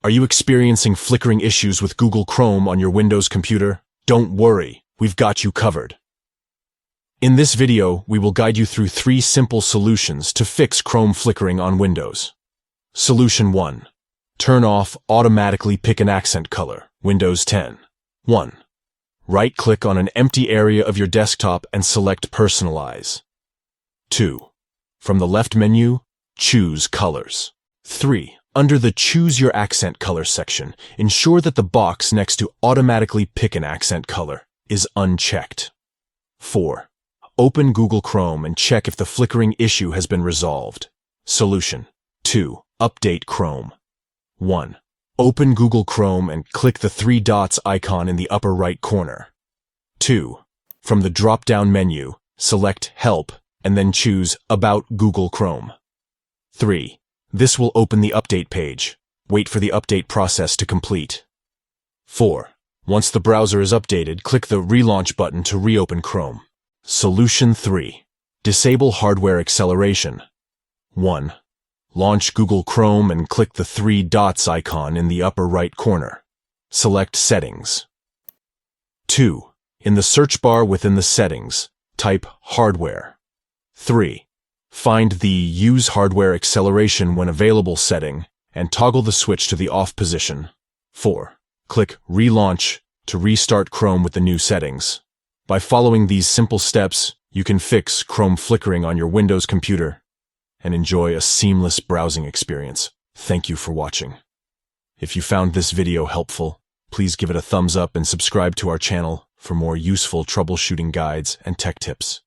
Are you experiencing flickering issues with Google Chrome on your Windows computer? Don't worry, we've got you covered. In this video, we will guide you through 3 simple solutions to fix Chrome flickering on Windows. Solution 1. Turn off Automatically Pick an Accent Color, Windows 10. 1. Right-click on an empty area of your desktop and select Personalize. 2. From the left menu, choose Colors. 3. Under the Choose Your Accent Color section, ensure that the box next to Automatically Pick an Accent Color is unchecked. 4. Open Google Chrome and check if the flickering issue has been resolved. Solution 2. Update Chrome. 1. Open Google Chrome and click the 3 dots icon in the upper right corner. 2. From the drop-down menu, select Help and then choose About Google Chrome. 3. This will open the update page. Wait for the update process to complete. 4. Once the browser is updated, click the Relaunch button to reopen Chrome. Solution 3. Disable hardware acceleration. 1. Launch Google Chrome and click the 3 dots icon in the upper right corner. Select Settings. 2. In the search bar within the Settings, type Hardware. 3. Find the Use Hardware Acceleration When Available setting and toggle the switch to the off position. 4. Click Relaunch to restart Chrome with the new settings. By following these simple steps, you can fix Chrome flickering on your Windows computer and enjoy a seamless browsing experience. Thank you for watching. If you found this video helpful, please give it a thumbs up and subscribe to our channel for more useful troubleshooting guides and tech tips.